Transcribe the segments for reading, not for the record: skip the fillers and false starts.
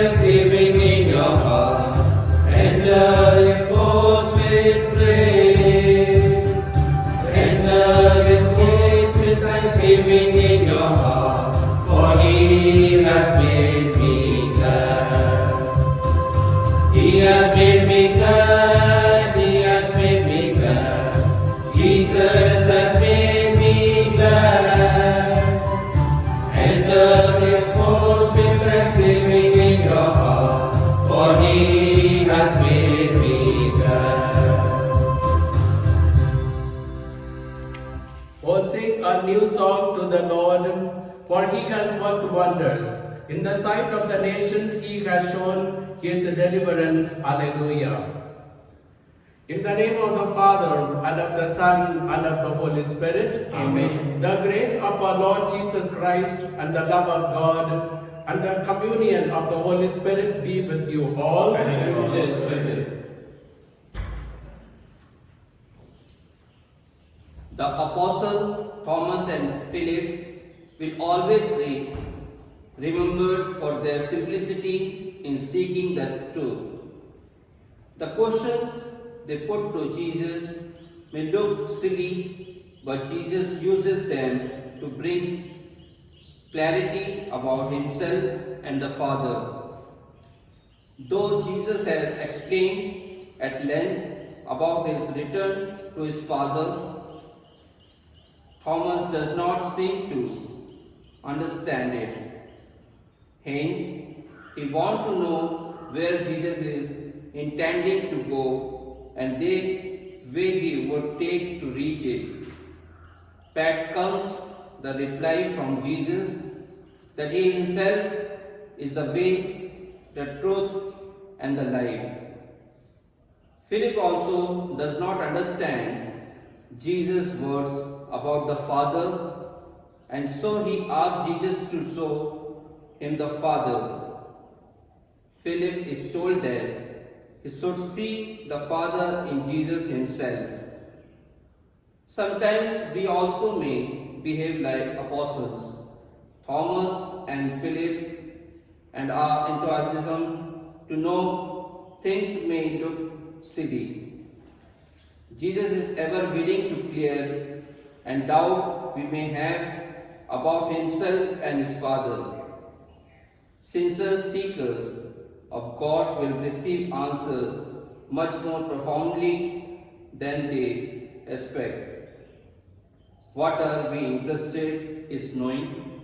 thanksgiving in your heart. Enter his courts with praise. Enter his gates with thanksgiving in your heart. For he has made me glad. He has made me glad. He has made me glad. Jesus has made me glad. Enter his courts with thanksgiving in your heart. For he has made me glad. O sing a new song to the Lord, for he has worked wonders. In the sight of the nations he has shown his deliverance. Alleluia. In the name of the Father, and of the Son, and of the Holy Spirit. Amen. The grace of our Lord Jesus Christ, and the love of God, and the communion of the Holy Spirit be with you all. And with his spirit. The Apostle Thomas and Philip will always be remembered for their simplicity in seeking the truth. The questions they put to Jesus may look silly, but Jesus uses them to bring clarity about himself and the Father. Though Jesus has explained at length about his return to his Father, Thomas does not seem to understand it. Hence, he wants to know where Jesus is intending to go and the way he would take to reach it. Back comes the reply from Jesus that he himself is the way, the truth, and the life. Philip also does not understand Jesus' words about the Father, and so he asks Jesus to show him the Father. Philip is told that he should see the Father in Jesus himself. Sometimes we also may behave like apostles, Thomas and Philip, and our enthusiasm to know things may look silly. Jesus is ever willing to clear and doubt we may have about himself and his Father. Sincere seekers of God will receive answer much more profoundly than they expect. What are we interested is knowing?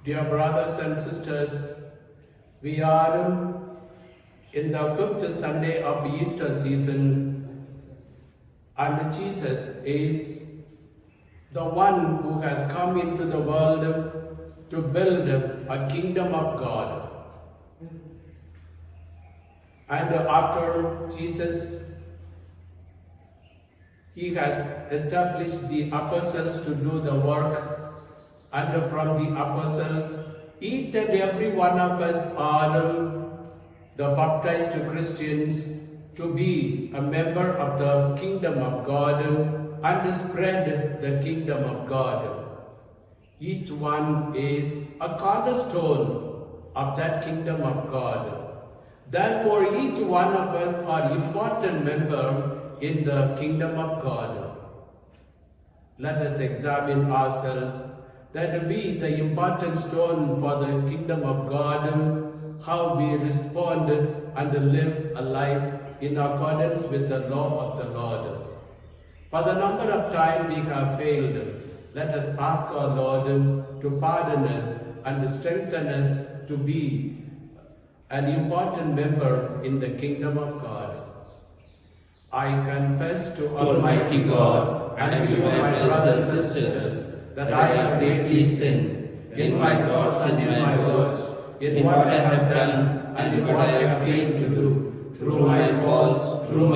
Dear brothers and sisters, we are in the 5th Sunday of Easter season, and Jesus is the one who has come into the world to build a kingdom of God. And after Jesus, he has established the apostles to do the work, and from the apostles, each and every one of us are the baptized Christians to be a member of the kingdom of God and spread the kingdom of God. Each one is a cornerstone of that kingdom of God. Therefore, each one of us are important member in the kingdom of God. Let us examine ourselves that we, the important stone for the kingdom of God, how we respond and live a life in accordance with the law of the Lord. For the number of times we have failed, let us ask our Lord to pardon us and strengthen us to be an important member in the kingdom of God. I confess to Almighty God and to you, my brothers and sisters, that I have greatly sinned in my thoughts and in my words, in what I have done and in what I have failed to do, through my faults, through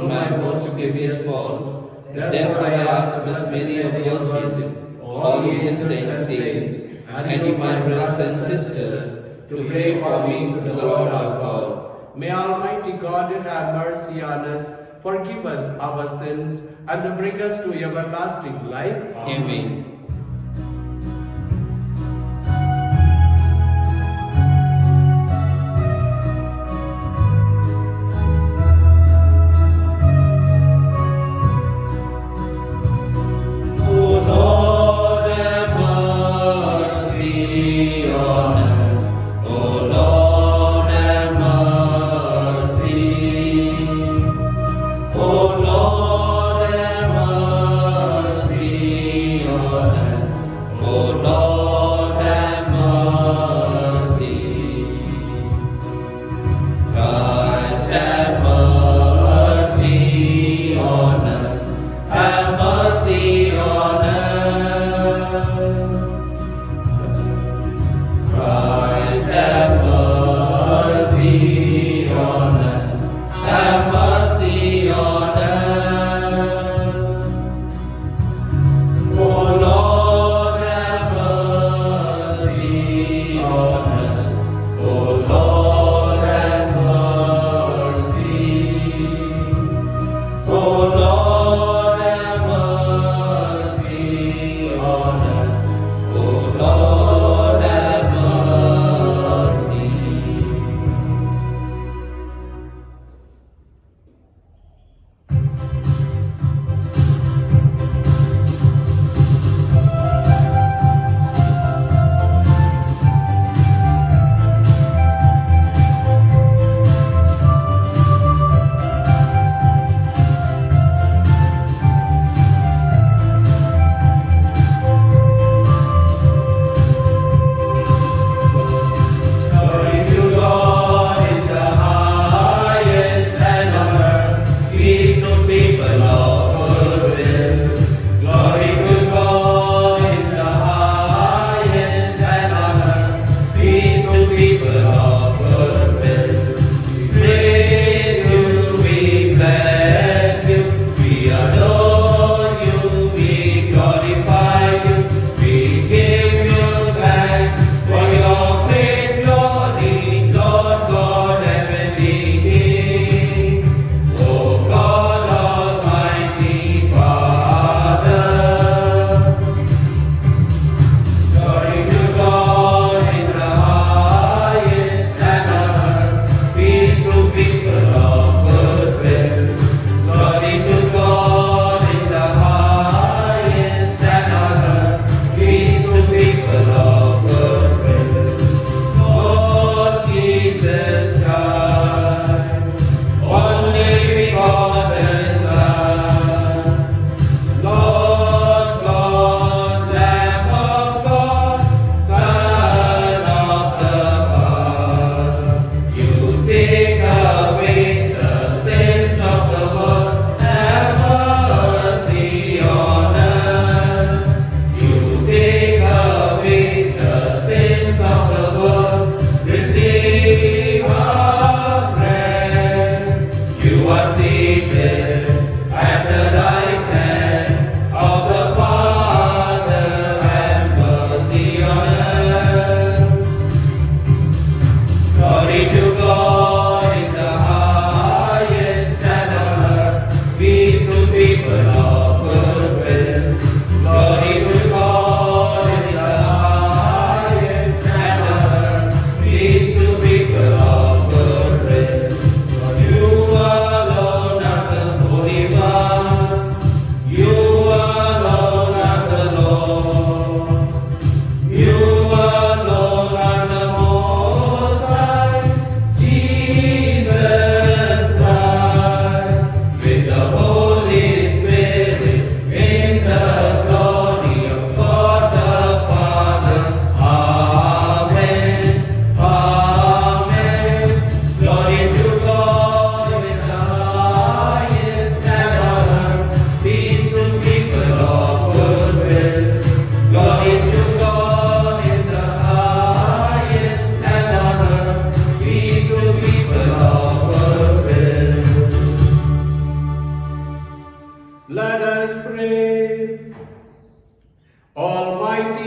my most grievous fault. Therefore I ask Miss Mary of your Virgin, all ye saints, and you, my brothers and sisters, to pray for me to the Lord our God. May Almighty God have mercy on us, forgive us our sins, and bring us to everlasting life. Amen.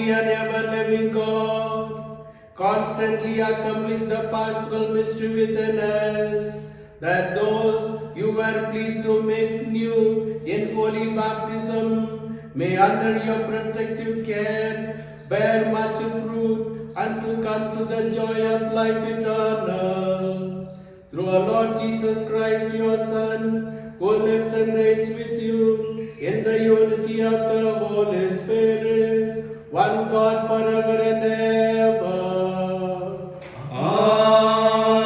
Almighty and ever-living God, constantly accomplish the pastoral mystery within us, that those you were pleased to make new in holy baptism may under your protective care bear much fruit and to come to the joy of life eternal. Through our Lord Jesus Christ, your Son, who lives and reigns with you in the unity of the Holy Spirit, one God forever and ever. Amen.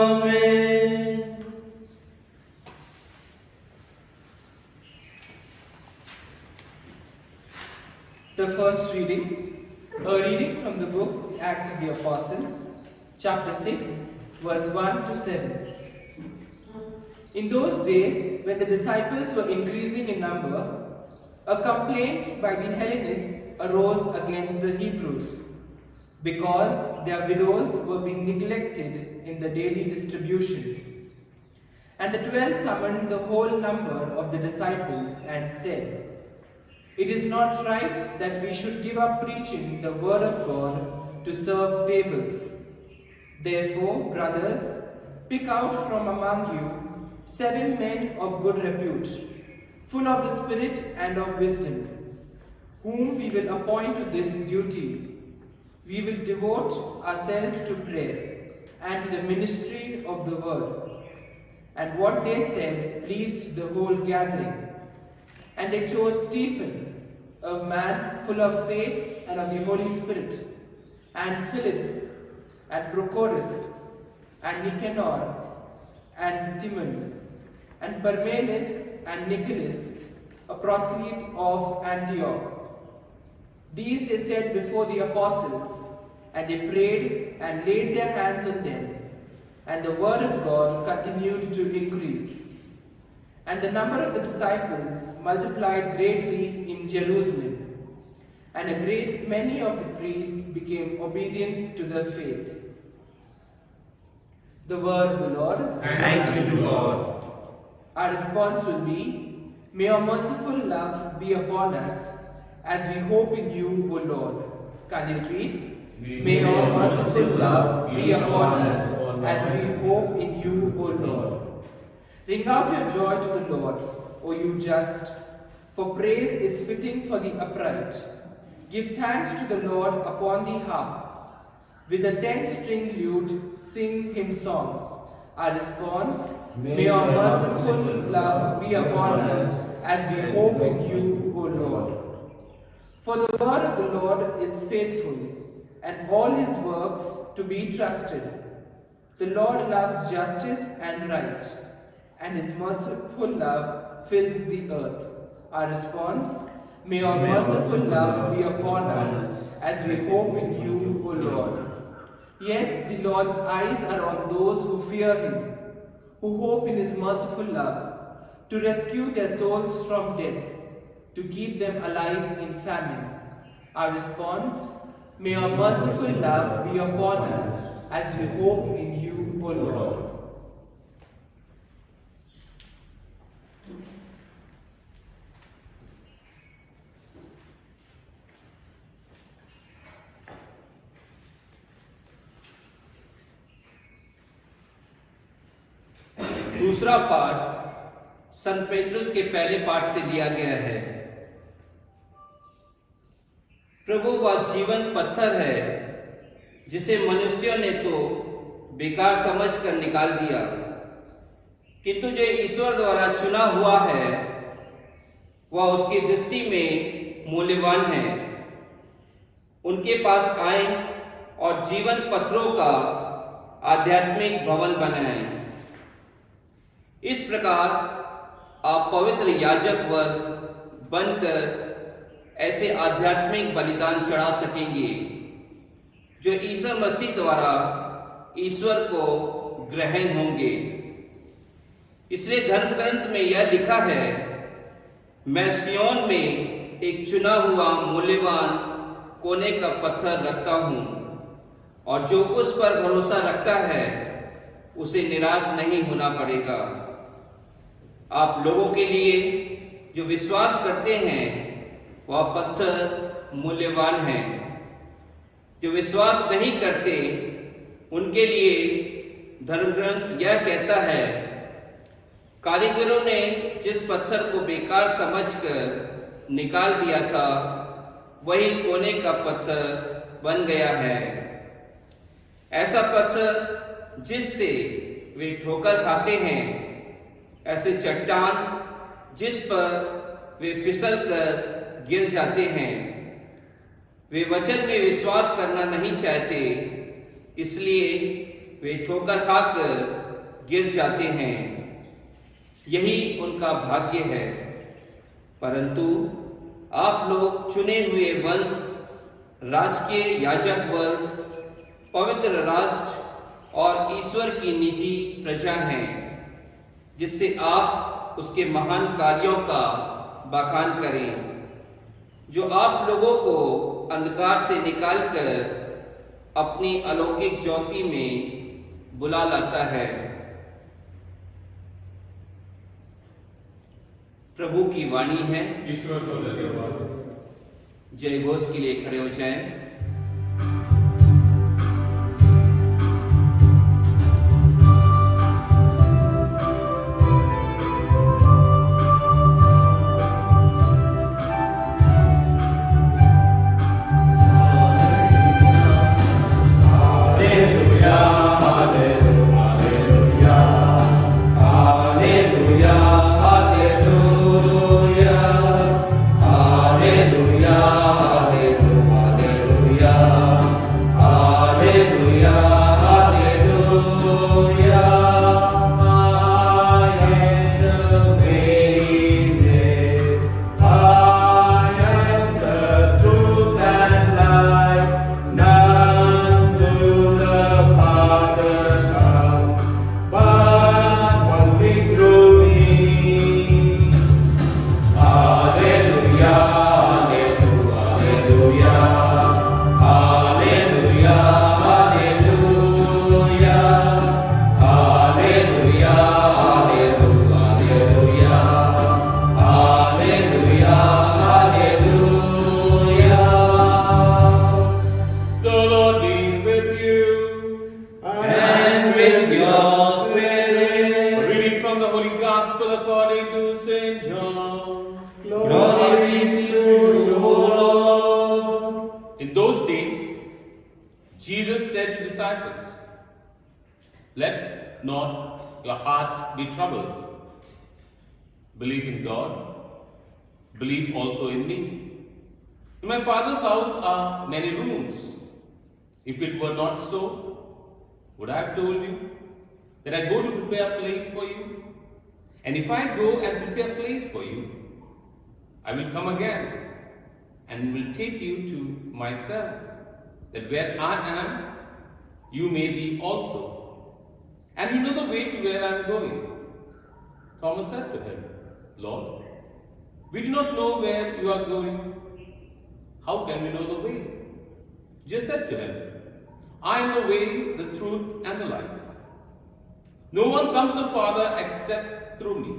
The first reading, a reading from the book Acts of the Apostles, chapter 6, verse 1 to 7. In those days, when the disciples were increasing in number, a complaint by the Hellenists arose against the Hebrews, because their widows were being neglected in the daily distribution. And the 12 summoned the whole number of the disciples and said, "It is not right that we should give up preaching the word of God to serve tables. Therefore, brothers, pick out from among you 7 men of good repute, full of the Spirit and of wisdom, whom we will appoint to this duty. We will devote ourselves to prayer and to the ministry of the word." And what they said pleased the whole gathering. And they chose Stephen, a man full of faith and of the Holy Spirit, and Philip, and Prochorus, and Nicanor, and Timon, and Parmenas, and Nicholas, a proselyte of Antioch. These they set before the apostles, and they prayed and laid their hands on them, and the word of God continued to increase. And the number of the disciples multiplied greatly in Jerusalem, and a great many of the priests became obedient to the faith. The word of the Lord. Thanks be to God. Our response will be, "May your merciful love be upon us as we hope in you, O Lord." Can you repeat? May your merciful love be upon us as we hope in you, O Lord. Ring out your joy to the Lord, O you just, for praise is fitting for the upright. Give thanks to the Lord upon the harp. With a 10-string lute, sing hymn songs. Our response, may your merciful love be upon us as we hope in you, O Lord. For the word of the Lord is faithful, and all his works to be trusted. The Lord loves justice and right, and his merciful love fills the earth. Our response, may your merciful love be upon us as we hope in you, O Lord. Yes, the Lord's eyes are on those who fear him, who hope in his merciful love, to rescue their souls from death, to keep them alive in famine. Our response, may your merciful love be upon us as we hope in you, O Lord. दूसरा पाठ संत पेतरुस के पहले पाठ से लिया गया है। प्रभु वह जीवन पत्थर है जिसे मनुष्यों ने तो बेकार समझकर निकाल दिया, किंतु जो ईश्वर द्वारा चुना हुआ है वह उसकी दृष्टि में मूल्यवान है। उनके पास आए और जीवन पत्थरों का आध्यात्मिक भवन बनाएं। इस प्रकार आप पवित्र याजक वर्ग बनकर ऐसे आध्यात्मिक बलिदान चढ़ा सकेंगे जो ईसा मसीह द्वारा ईश्वर को ग्रहण होंगे। इसलिए धर्म ग्रंथ में यह लिखा है, मैं सियोन में एक चुना हुआ मूल्यवान कोने का पत्थर रखता हूं, और जो उस पर भरोसा रखता है उसे निराश नहीं होना पड़ेगा। आप लोगों के लिए जो विश्वास करते हैं वह पत्थर मूल्यवान है, जो विश्वास नहीं करते उनके लिए धर्म ग्रंथ यह कहता है, कारीगरों ने जिस पत्थर को बेकार समझकर निकाल दिया था वही कोने का पत्थर बन गया है। ऐसा पत्थर जिससे वे ठोकर खाते हैं, ऐसे चट्टान जिस पर वे फिसल कर गिर जाते हैं। वे वचन में विश्वास करना नहीं चाहते, इसलिए वे ठोकर खाकर गिर जाते हैं। यही उनका भाग्य है। परंतु आप लोग चुने हुए वंश, राजकीय याजक वर्ग, पवित्र राष्ट्र और ईश्वर की निजी प्रजा हैं, जिससे आप उसके महान कार्यों का बखान करें, जो आप लोगों को अंधकार से निकालकर अपनी अलौकिक ज्योति में बुला लाता है। प्रभु की वाणी है। ईश्वर को धन्यवाद। जय घोष के लिए खड़े हो जाएं। Jesus said to disciples, "Let not your hearts be troubled. Believe in God, believe also in me. In my Father's house are many rooms. If it were not so, would I have told you that I go to prepare a place for you? And if I go and prepare a place for you, I will come again and will take you to myself, that where I am, you may be also. And you know the way to where I am going." Thomas said to him, "Lord, we do not know where you are going. How can we know the way?" Jesus said to him, "I am the way, the truth, and the life. No one comes to the Father except through me.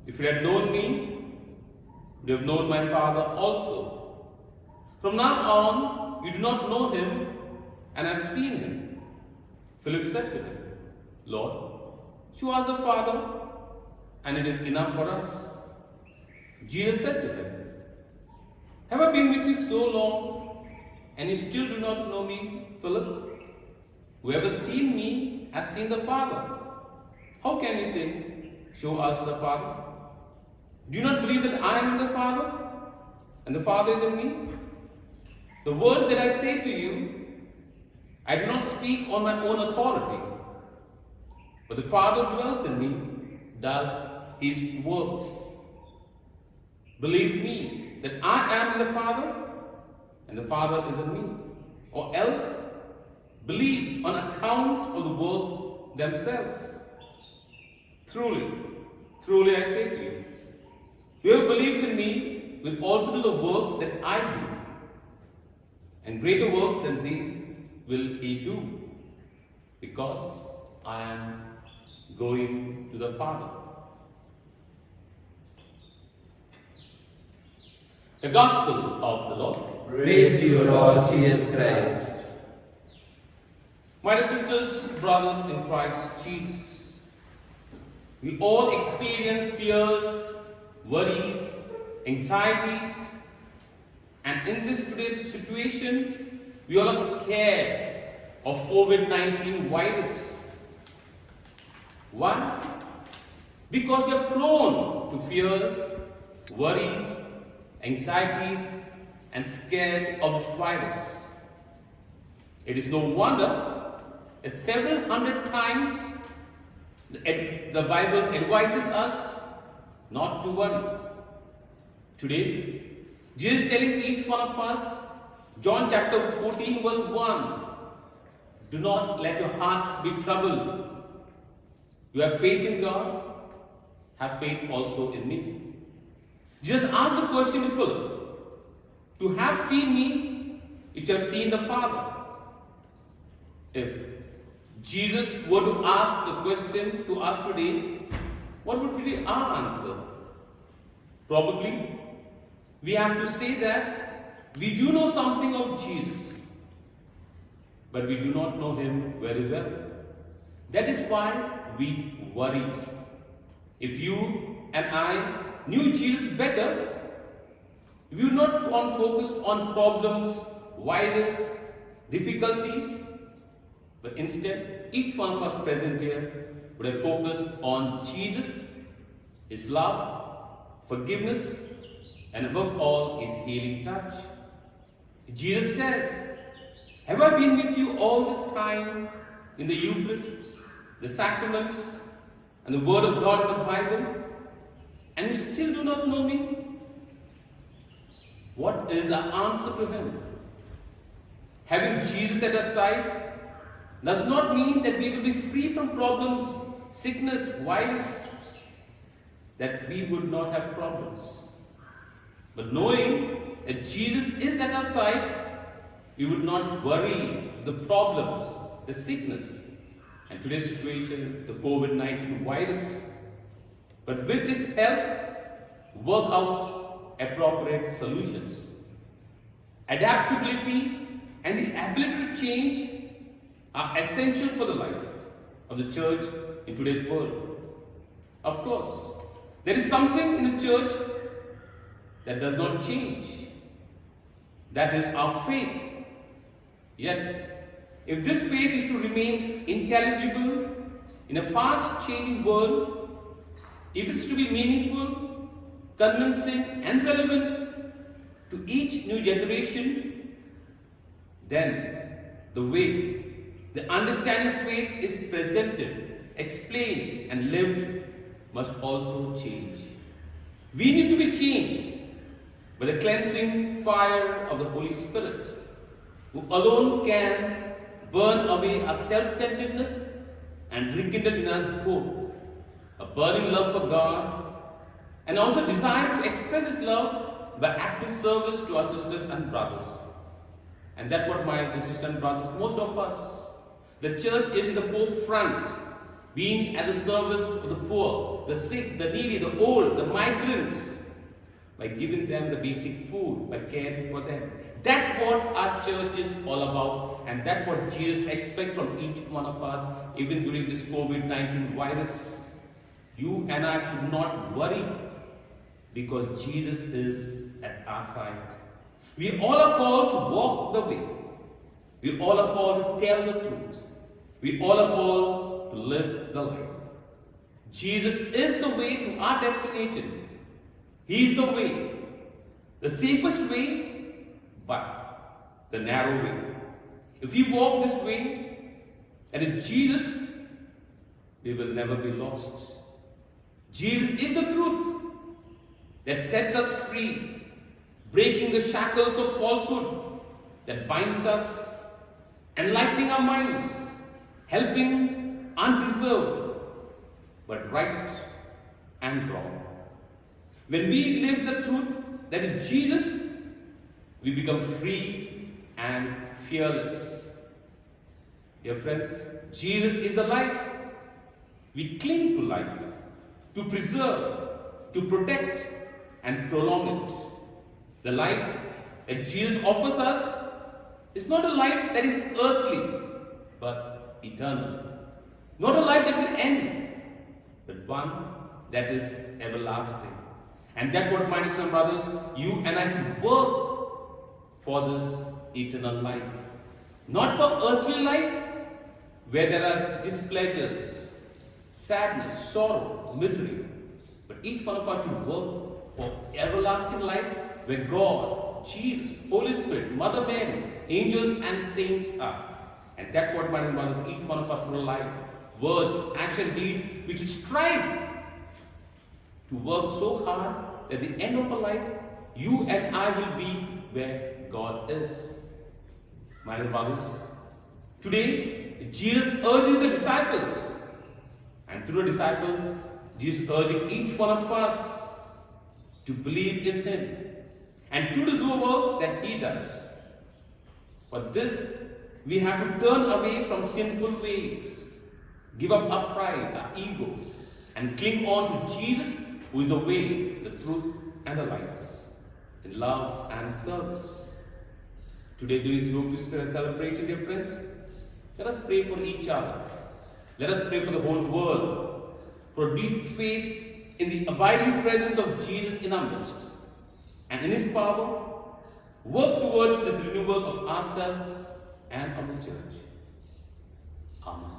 If you had known me, you have known my Father also. From now on, you do not know him and have seen him." Philip said to him, "Lord, show us the Father, and it is enough for us." Jesus said to him, "Have I been with you so long, and you still do not know me, Philip? Whoever has seen me has seen the Father. How can you say, 'Show us the Father'? Do you not believe that I am in the Father, and the Father is in me? The words that I say to you, I do not speak on my own authority, but the Father dwells in me, does his works. Believe me that I am in the Father, and the Father is in me, or else believe on account of the work themselves. Truly, truly I say to you, whoever believes in me will also do the works that I do, and greater works than these will he do, because I am going to the Father." The Gospel of the Lord. Praise to you, Lord Jesus Christ. My dear sisters, brothers in Christ Jesus, we all experience fears, worries, anxieties, and in this today's situation, we all are scared of COVID-19 virus. Why? Because we are prone to fears, worries, anxieties, and scared of this virus. It is no wonder that several hundred times the Bible advises us not to worry. Today, Jesus is telling each one of us, John chapter 14 verse 1, do not let your hearts be troubled. You have faith in God, have faith also in me. Jesus asked the question to Philip, to have seen me is to have seen the Father. If Jesus were to ask the question to us today, what would be our answer? Probably, we have to say that we do know something of Jesus, but we do not know Him very well. That is why we worry. If you and I knew Jesus better, we would not focus on problems, virus, difficulties, but instead, each one of us present here would have focused on Jesus, His love, forgiveness, and above all, His healing touch. Jesus says, have I been with you all this time in the Eucharist, the sacraments, and the Word of God in the Bible, and you still do not know me? What is our answer to Him? Having Jesus at our side does not mean that we will be free from problems, sickness, virus, that we would not have problems. But knowing that Jesus is at our side, we would not worry the problems, the sickness, and today's situation, the COVID-19 virus. But with His help, work out appropriate solutions. Adaptability and the ability to change are essential for the life of the church in today's world. Of course, there is something in the church that does not change. That is our faith. Yet, if this faith is to remain intelligible in a fast-changing world, if it's to be meaningful, convincing, and relevant to each new generation, then the way the understanding of faith is presented, explained, and lived must also change. We need to be changed by the cleansing fire of the Holy Spirit, who alone can burn away our self-centeredness and rekindle in us both a burning love for God and also desire to express His love by active service to our sisters and brothers. And that's what my dear sisters and brothers, most of us, the church is in the forefront, being at the service of the poor, the sick, the needy, the old, the migrants, by giving them the basic food, by caring for them. That's what our church is all about, and that's what Jesus expects from each one of us, even during this COVID-19 virus. You and I should not worry, because Jesus is at our side. We all are called to walk the way. We all are called to tell the truth. We all are called to live the life. Jesus is the way to our destination. He is the way, the safest way, but the narrow way. If we walk this way, and in Jesus, we will never be lost. Jesus is the truth that sets us free, breaking the shackles of falsehood that binds us, enlightening our minds, helping undeserved, but right and wrong. When we live the truth that is Jesus, we become free and fearless. Dear friends, Jesus is the life. We cling to life, to preserve, to protect, and prolong it. The life that Jesus offers us is not a life that is earthly, but eternal. Not a life that will end, but one that is everlasting. And that's what, my dear brothers, you and I should work for this eternal life. Not for earthly life, where there are displeasures, sadness, sorrow, misery. But each one of us should work for everlasting life, where God, Jesus, Holy Spirit, Mother Mary, angels and saints are. And that's what, my dear brothers, each one of us should life. Words, action, deeds, which strive to work so hard that at the end of our life, you and I will be where God is. My dear brothers, today Jesus urges the disciples, and through the disciples, Jesus urging each one of us to believe in Him and to do the work that He does. For this, we have to turn away from sinful ways, give up our pride, our ego, and cling on to Jesus, who is the way, the truth, and the life, in love and service. Today, there is Eucharist celebration, dear friends. Let us pray for each other. Let us pray for the whole world, for deep faith in the abiding presence of Jesus in our midst, and in His power, work towards this renewal of ourselves and of the church. Amen.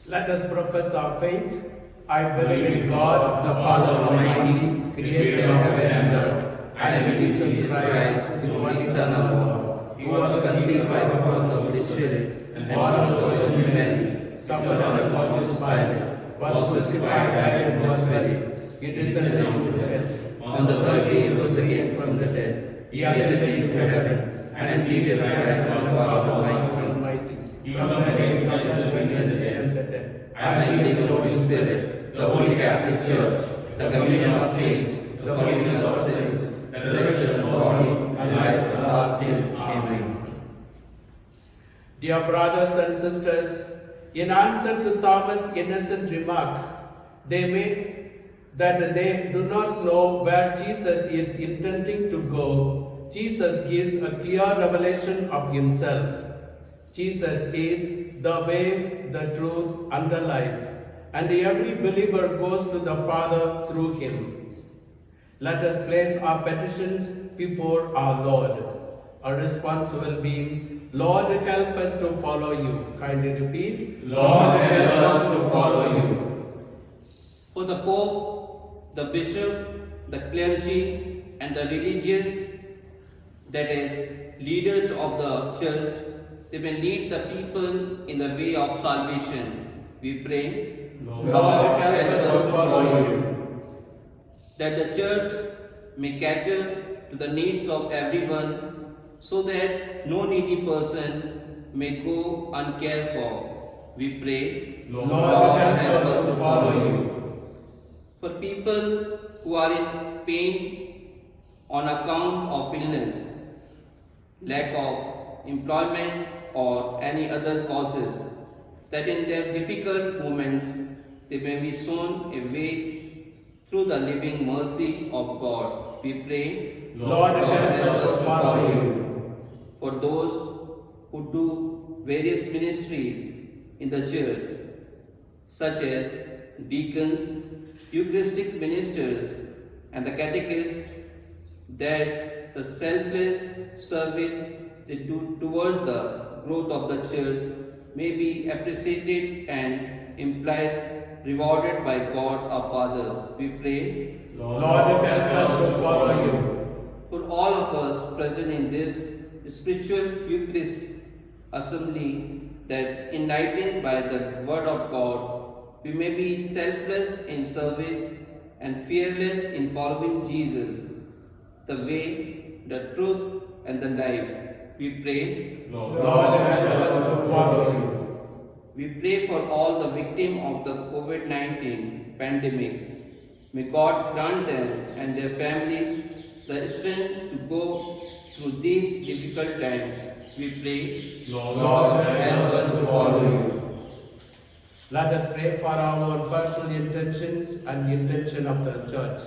Let us profess our faith. I believe in God, the Father Almighty, creator of heaven and earth, and in Jesus Christ, His only Son, our Lord, who was conceived by the power of the Spirit, and born of the Virgin Mary, suffered under Pontius Pilate, was crucified, died, and was buried. He descended into death. On the third day He rose again from the dead. He ascended into heaven, and is seated at the right hand of God Almighty. From there He comes to judge the living and the dead. I believe in the Holy Spirit, the Holy Catholic Church, the communion of saints, the forgiveness of sins, the resurrection of the body, and life everlasting. Amen. Dear brothers and sisters, in answer to Thomas' innocent remark, they made that they do not know where Jesus is intending to go. Jesus gives a clear revelation of Himself. Jesus is the way, the truth, and the life, and every believer goes to the Father through Him. Let us place our petitions before our Lord. Our response will be, Lord, help us to follow You. Kindly repeat, Lord, help us to follow You. For the Pope, the Bishop, the clergy, and the religious, that is, leaders of the Church, they may lead the people in the way of salvation. We pray, Lord, help us to follow You. That the Church may cater to the needs of everyone, so that no needy person may go uncared for. We pray, Lord, help us to follow You. For people who are in pain on account of illness, lack of employment, or any other causes, that in their difficult moments they may be shown a way through the living mercy of God. We pray, Lord, help us to follow You. For those who do various ministries in the church, such as deacons, Eucharistic ministers, and the catechists, that the selfless service they do towards the growth of the church may be appreciated and implied rewarded by God our Father. We pray, Lord, help us to follow You. For all of us present in this spiritual Eucharist assembly, that enlightened by the Word of God, we may be selfless in service and fearless in following Jesus, the way, the truth, and the life. We pray, Lord, help us to follow You. we pray for all the victims of the COVID-19 pandemic. May God grant them and their families the strength to go through these difficult times. We pray, Lord, help us to follow you. Let us pray for our own personal intentions and the intention of the church.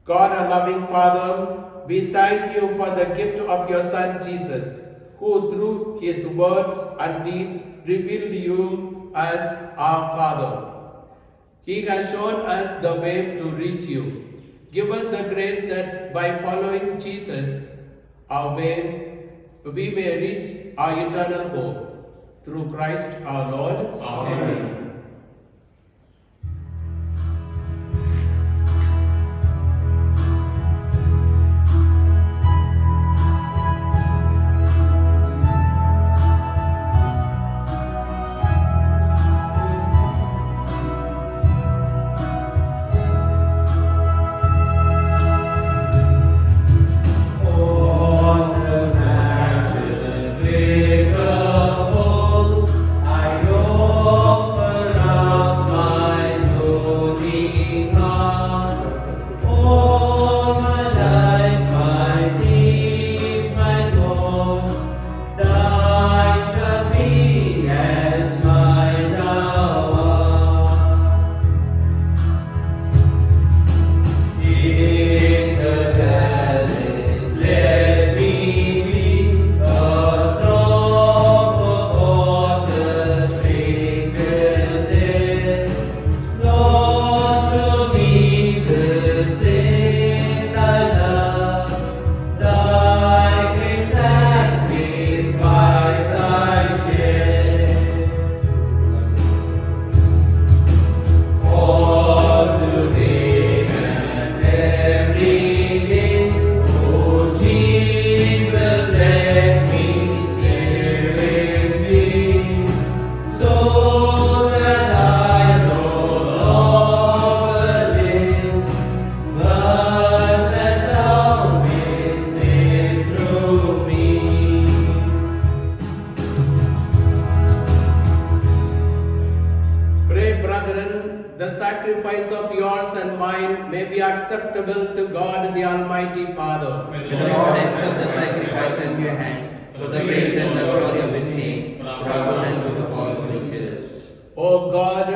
God, our loving Father, we thank you for the gift of your Son Jesus, who through his words and deeds revealed you as our Father. He has shown us the way to reach you. Give us the grace that by following Jesus, our way, we may reach our eternal hope. Through Christ our Lord. Amen. sacrifice of yours and mine may be acceptable to God the Almighty Father. May the Lord accept the sacrifice at your hands, for the praise and the glory of his name, for our good and good of all creatures. O God,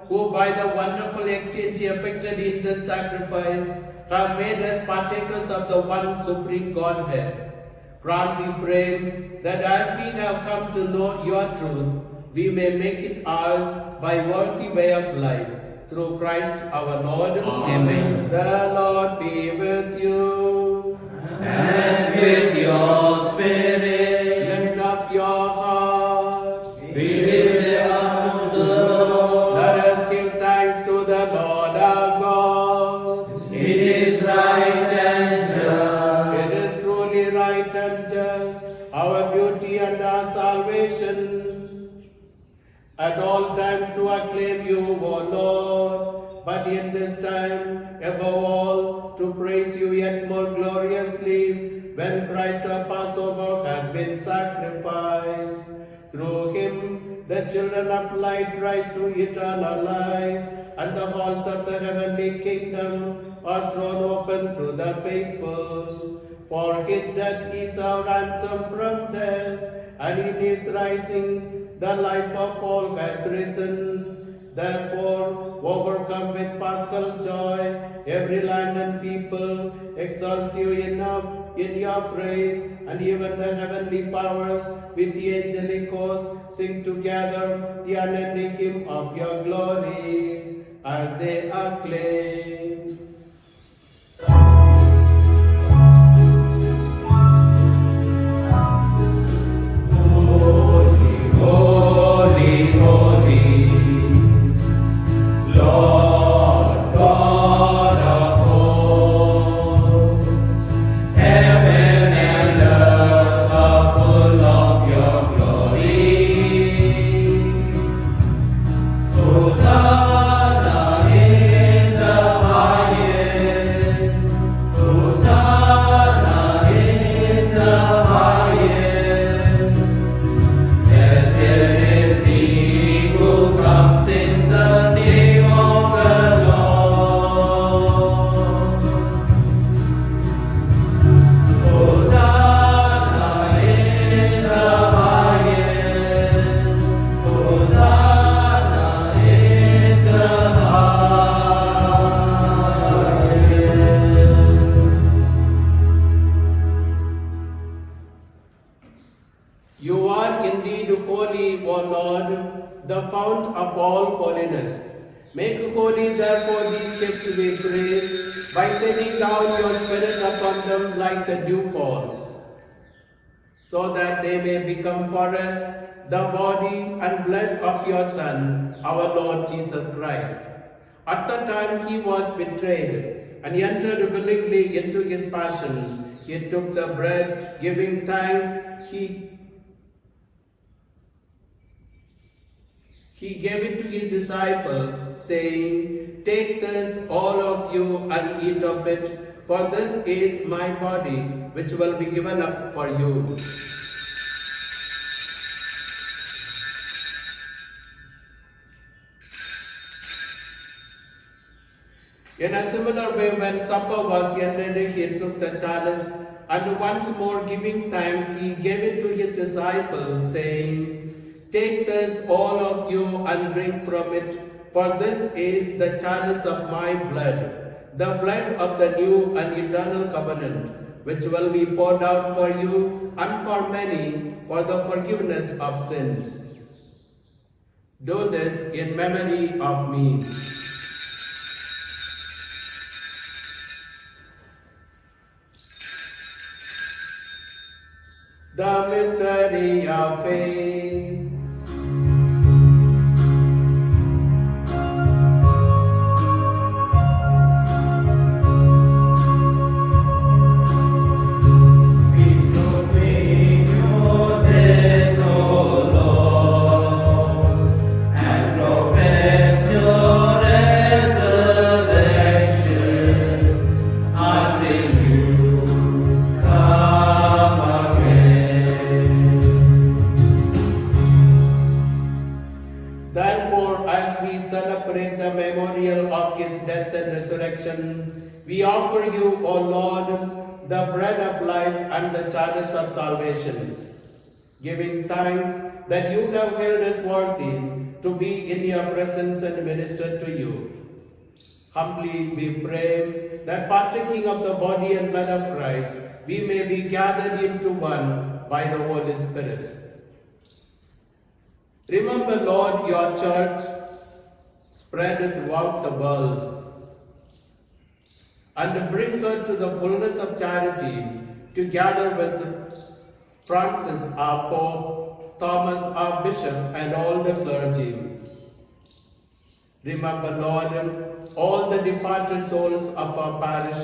who by the wonderful exchange effected in this sacrifice have made us partakers of the one supreme Godhead, grant, we pray, that as we have come to know your truth, we may make it ours by worthy way of life. Through Christ our Lord. Amen. The Lord be with you. And with your spirit, Lift up your hearts. we lift them up to the Lord. Let us give thanks to the Lord our God. It is right and just, It is truly right and just, our beauty and our salvation, at all times to acclaim you, O Lord, but in this time, above all, to praise you yet more gloriously, when Christ our Passover has been sacrificed. Through him, the children of light rise to eternal life, and the halls of the heavenly kingdom are thrown open to the faithful. For his death is our ransom from death, and in his rising, the life of all has risen. Therefore, overcome with paschal joy, every land and people exalts you in your praise, and even the heavenly powers with the angelic host sing together the unending hymn of your glory, as they acclaim. holy, holy, Lord God of hosts. Heaven and earth are full of your glory. Hosanna in the highest. O Lord, the fount of all holiness. Make holy therefore these gifts, we pray, by sending down your Spirit upon them like the dewfall, so that they may become for us the body and blood of your Son, our Lord Jesus Christ. At the time he was betrayed and he entered willingly into his passion, he took the bread, giving thanks, he gave it to his disciples, saying, "Take this, all of you, and eat of it, for this is my body, which will be given up for you." In a similar way, when supper was ended, he took the chalice, and once more giving thanks, he gave it to his disciples, saying, "Take this, all of you, and drink from it, for this is the chalice of my blood, the blood of the new and eternal covenant, which will be poured out for you and for many for the forgiveness of sins. Do this in memory of me." The mystery of faith. Therefore, as we celebrate the memorial of his death and resurrection, we offer you, O Lord, the bread of life and the chalice of salvation, giving thanks that you have held us worthy to be in your presence and minister to you. Humbly we pray that partaking of the body and blood of Christ, we may be gathered into one by the Holy Spirit. Remember, Lord, your church spread throughout the world, and bring her to the fullness of charity, together with Francis, our Pope, Thomas, our Bishop, and all the clergy. Remember, Lord, all the departed souls of our parish,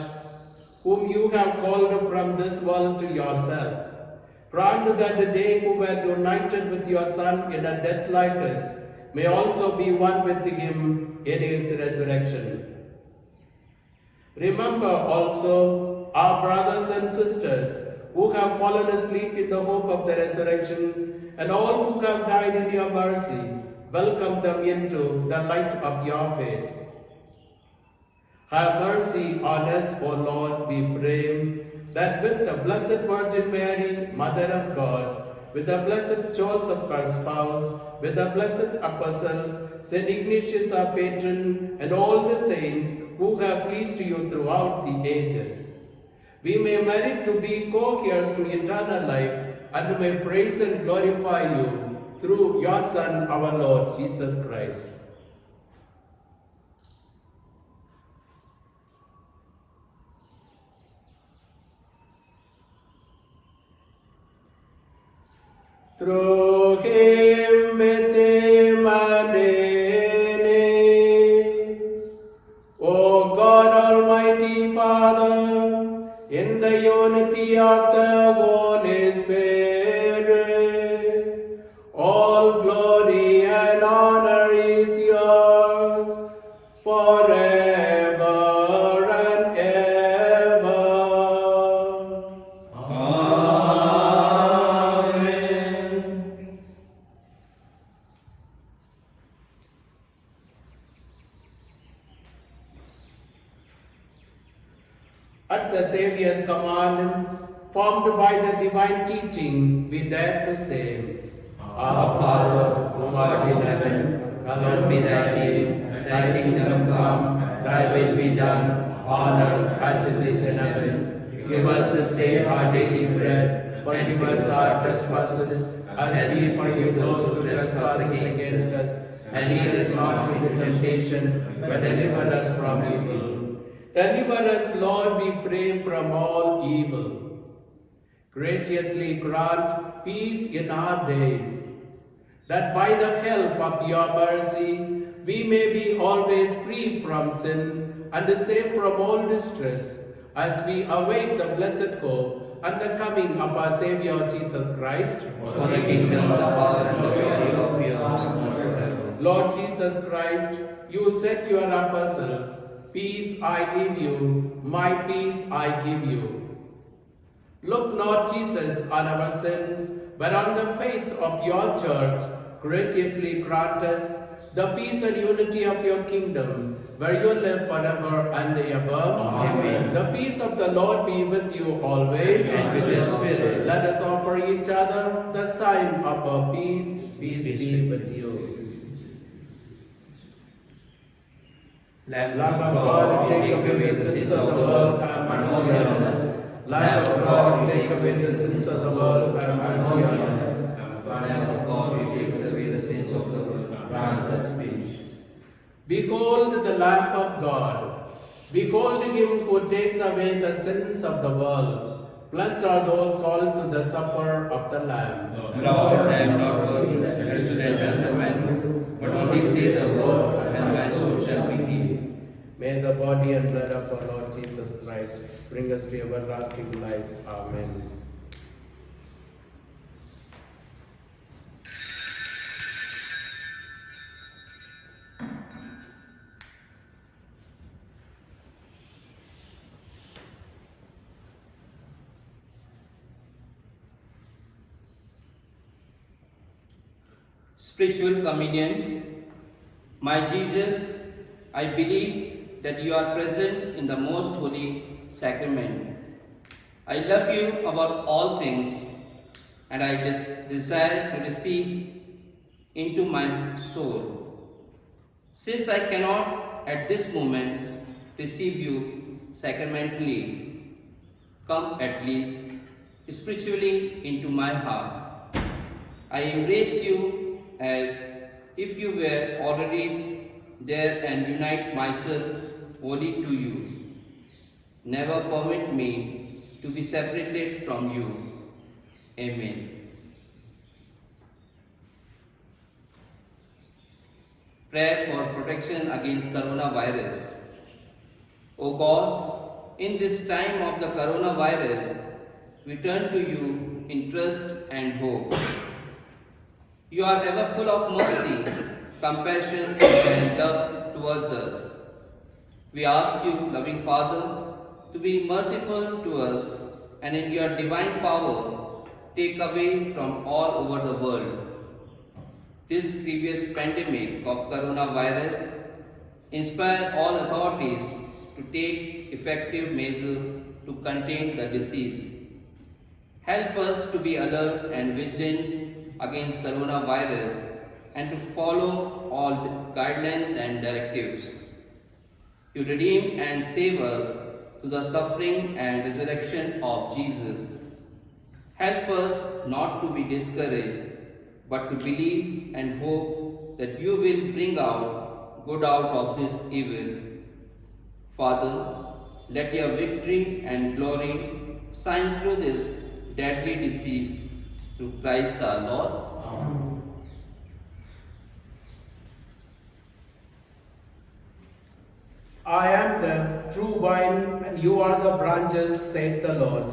whom you have called from this world to yourself. Grant that they who were united with your Son in a death like this may also be one with him in his resurrection. Remember also our brothers and sisters who have fallen asleep in the hope of the resurrection, and all who have died in your mercy. Welcome them into the light of your face. Have mercy on us, O Lord, we pray, that with the Blessed Virgin Mary, Mother of God, with the Blessed Joseph, her spouse, with the blessed apostles, St. Ignatius, our patron, and all the saints who have pleased you throughout the ages, we may merit to be co-heirs to eternal life, and may praise and glorify you through your Son, our Lord Jesus Christ. Through him, with him, and in him, O God, Almighty Father, in the unity of the Holy Spirit, all glory and honor is yours forever and ever. At the Saviour's command, formed by the divine teaching, we dare to say, Our Father, who art in heaven, hallowed be thy name. Thy kingdom come, thy will be done, on earth as it is in heaven. Give us this day our daily bread, forgive us our trespasses, as we forgive those who trespass against us, and lead us not into temptation, but deliver us from evil. Deliver us, Lord, we pray, from all evil. Graciously grant peace in our days, that by the help of your mercy we may be always free from sin and safe from all distress, as we await the blessed hope and the coming of our Saviour Jesus Christ. For the kingdom, the power, and the glory of your Son forever. Lord Jesus Christ, you said to your apostles, "Peace I give you, my peace I give you." Look not, Jesus, on our sins, but on the faith of your church. Graciously grant us the peace and unity of your kingdom, where you live forever and ever. Amen. The peace of the Lord be with you always. And with your spirit. Let us offer each other the sign of our peace. Peace be with you. Lamb Lamb of God, take away the sins of the world, have mercy on us. Lamb of God, take away the sins of the world, have mercy on us. Lamb of God, who takes away the sins of the world, grant us peace. Behold the Lamb of God. Behold him who takes away the sins of the world. Blessed are those called to the supper of the Lamb. Lord, I am not worthy that you should enter the man, but only say the word, and my soul shall be healed. May the body and blood of our Lord Jesus Christ bring us to everlasting life. Amen. Spiritual communion. My Jesus, I believe that you are present in the most holy sacrament. I love you above all things, and I desire to receive into my soul. Since I cannot at this moment receive you sacramentally, come at least spiritually into my heart. I embrace you as if you were already there and unite myself wholly to you. Never permit me to be separated from you. Amen. Prayer for protection against coronavirus. O God, in this time of the coronavirus, we turn to you in trust and hope. You are ever full of mercy, compassion, and love towards us. We ask you, loving Father, to be merciful to us, and in your divine power, take away from all over the world this grievous pandemic of coronavirus. Inspire all authorities to take effective measures to contain the disease. Help us to be alert and vigilant against coronavirus and to follow all the guidelines and directives. You redeem and save us through the suffering and resurrection of Jesus. Help us not to be discouraged, but to believe and hope that you will bring out good out of this evil. Father, let your victory and glory shine through this deadly disease, through Christ our Lord. Amen. I am the true vine, and you are the branches, says the Lord.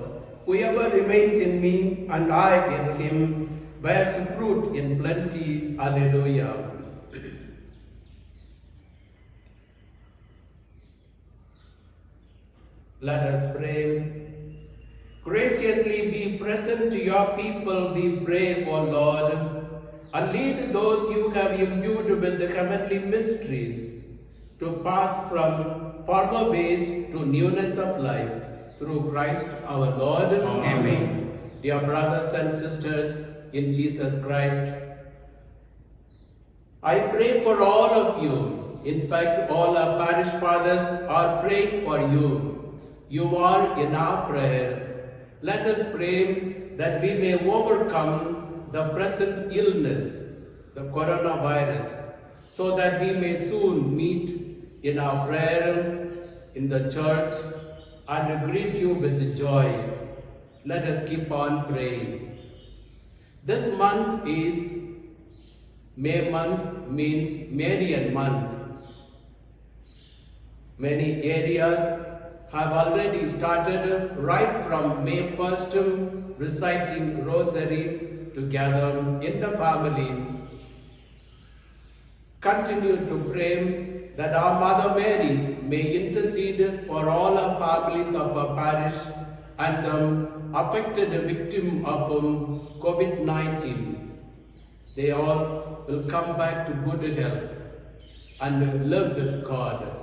Whoever remains in me, and I in him, bears fruit in plenty. Alleluia. Let us pray. Graciously be present to your people, we pray, O Lord, and lead those you have imbued with the heavenly mysteries to pass from former ways to newness of life, through Christ our Lord. Amen. Dear brothers and sisters in Jesus Christ, I pray for all of you. In fact, all our parish fathers are praying for you. You are in our prayer. Let us pray that we may overcome the present illness, the coronavirus, so that we may soon meet in our prayer in the church and greet you with joy. Let us keep on praying. This month is May month, means Marian month. Many areas have already started right from May 1st reciting rosary together in the family. Continue to pray that our Mother Mary may intercede for all our families of our parish and the affected victim of COVID-19. They all will come back to good health and live with God.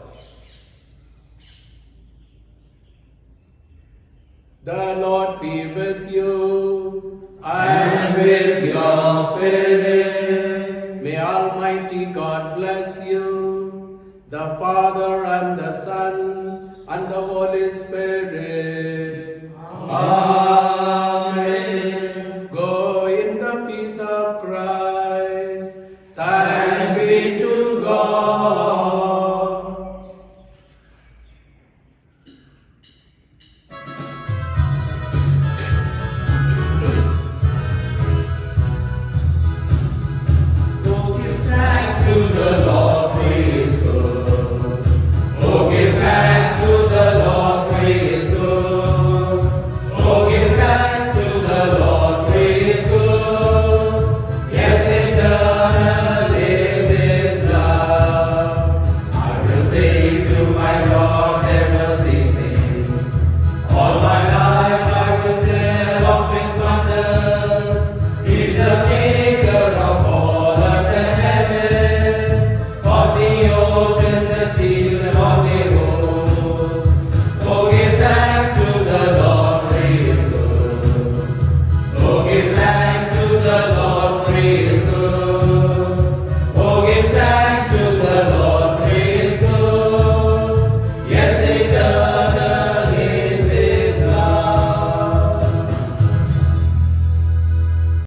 The Lord be with you and with your spirit. May Almighty God bless you, the Father and the Son and the Holy Spirit. Amen. Go in the peace of Christ. Thanks